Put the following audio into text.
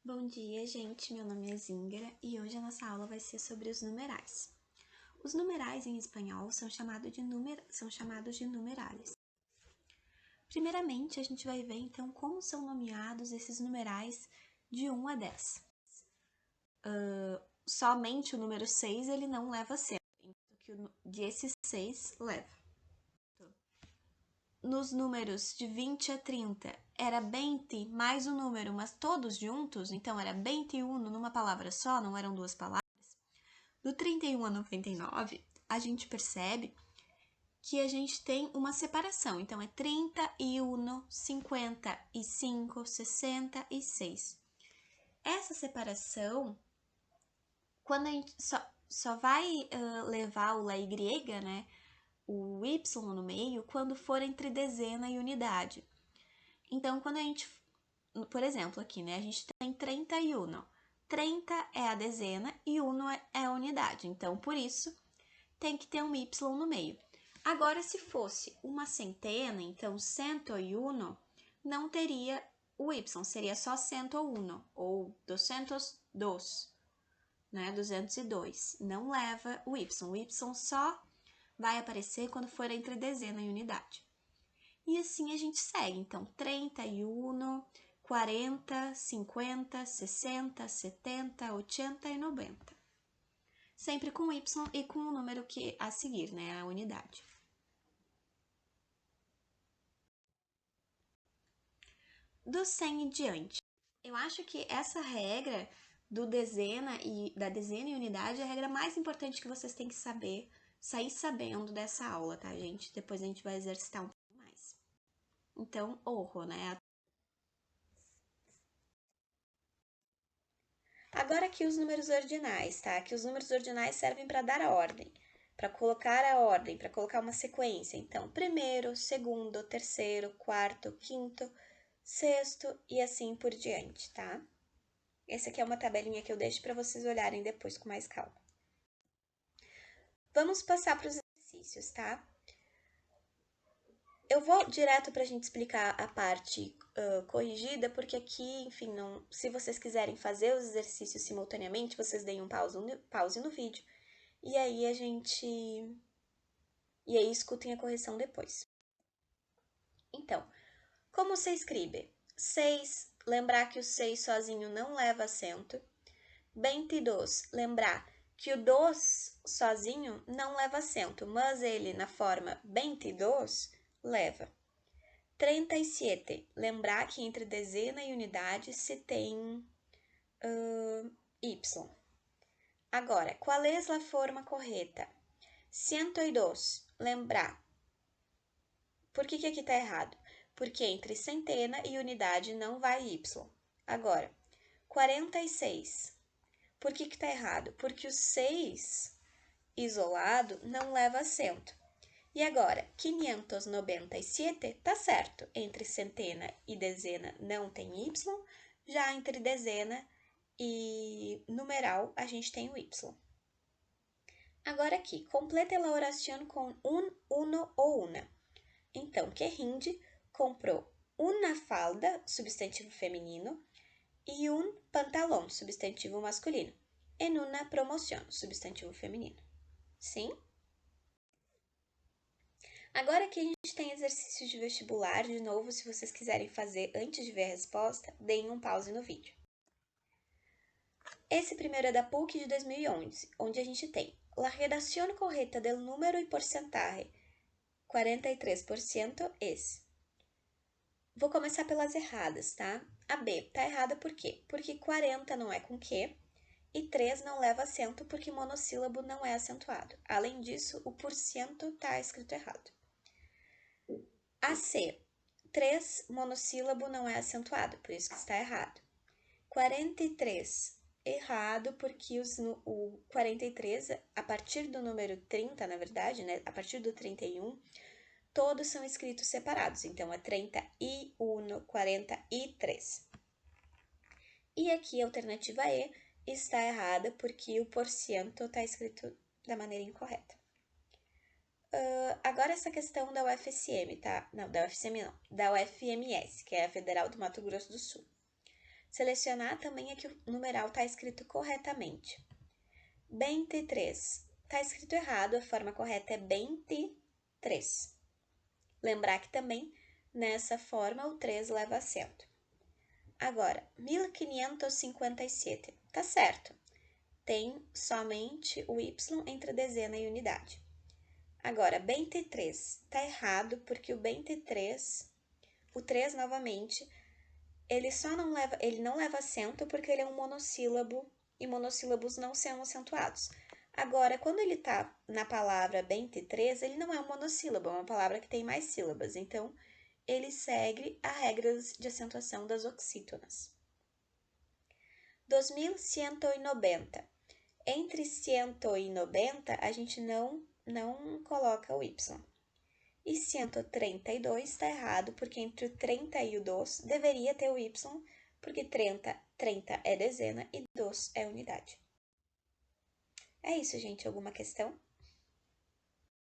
Bom dia, gente. Meu nome é Zingra e hoje a nossa aula vai ser sobre os numerais. Os numerais em espanhol são chamados de numerales. Primeiramente, a gente vai ver então como são nomeados esses numerais de 1 a 10. Somente o número 6 ele não leva 100, enquanto que desses 6 leva. Nos números de 20 a 30, era 20 mais o número, mas todos juntos, então era 21 numa palavra só, não eram duas palavras. Do 31 a 99, a gente percebe que a gente tem uma separação, então é 31, 55, 66. Essa separação, quando a gente só vai levar o lá grega, né, o y no meio, quando for entre dezena e unidade. Então, quando a gente, por exemplo, aqui, né, a gente tem 31. 30 é a dezena e 1 é a unidade. Então, por isso, tem que ter um y no meio. Agora, se fosse uma centena, então 101, não teria o y, seria só 101 ou 202, né, 202. Não leva o y só vai aparecer quando for entre dezena e unidade. E assim a gente segue, então 31, 40, 50, 60, 70, 80 e 90. Sempre com y e com o número que a seguir, né, a unidade. Do 100 em diante. Eu acho que essa regra da dezena e unidade é a regra mais importante que vocês têm que sair sabendo dessa aula, tá, gente? Depois a gente vai exercitar um pouco mais. Então, né? Agora aqui os números ordinais, tá? Que os números ordinais servem para dar a ordem, para colocar a ordem, para colocar uma sequência. Então, primeiro, segundo, terceiro, quarto, quinto, sexto e assim por diante, tá? Essa aqui é uma tabelinha que eu deixo para vocês olharem depois com mais calma. Vamos passar para os exercícios, tá? Eu vou direto para a gente explicar a parte corrigida, porque aqui, enfim, se vocês quiserem fazer os exercícios simultaneamente, vocês deem um pause no vídeo, e aí escutem a correção depois. Então, como você escreve? 6, lembrar que o 6 sozinho não leva acento. 22, lembrar que o 2 sozinho não leva acento, mas ele na forma 22 leva. 37, lembrar que entre dezena e unidade se tem y. Agora, qual é a forma correta? 102, lembrar. Por que aqui está errado? Porque entre centena e unidade não vai y. Agora, 46. Por que está errado? Porque o 6 isolado não leva acento. E agora, 597 tá certo. Entre centena e dezena não tem y, já entre dezena e numeral a gente tem o y. Agora aqui, completa a oração com un, uno ou una. Então, que rinde comprou una falda, substantivo feminino, e un pantalão, substantivo masculino, en una promoção, substantivo feminino. Sim? Agora que a gente tem exercícios de vestibular, de novo, se vocês quiserem fazer antes de ver a resposta, deem um pause no vídeo. Esse primeiro é da PUC de 2011, onde a gente tem a redação correta do número e porcentagem 43% esse. Vou começar pelas erradas, tá? A B tá errada por quê? Porque 40 não é com Q e 3 não leva acento porque monossílabo não é acentuado. Além disso, o porcento tá escrito errado. A C, 3 monossílabo não é acentuado, por isso que está errado. 43, errado porque o 43, a partir do número 30, na verdade, né? A partir do 31, todos são escritos separados, então é 31, 43. E aqui a alternativa E está errada porque o porcento está escrito da maneira incorreta. Agora essa questão da UFSM, tá? Não, da UFSM não, da UFMS, que é a Federal do Mato Grosso do Sul. Selecionar também é que o numeral está escrito corretamente. 23. Está escrito errado, a forma correta é 23. Lembrar que também, nessa forma, o 3 leva acento. Agora, 1557. Tá certo. Tem somente o Y entre dezena e unidade. Agora, 23. Tá errado, porque o 23, o 3 novamente, ele não leva acento porque ele é um monossílabo e monossílabos não são acentuados. Agora, quando ele tá na palavra 23, ele não é um monossílabo, é uma palavra que tem mais sílabas. Então, ele segue a regra de acentuação das oxítonas. 2190. Entre 190, a gente não coloca o Y. E 132 está errado, porque entre o 30 e o 2 deveria ter o Y, porque 30 é dezena e 2 é unidade. É isso, gente. Alguma questão?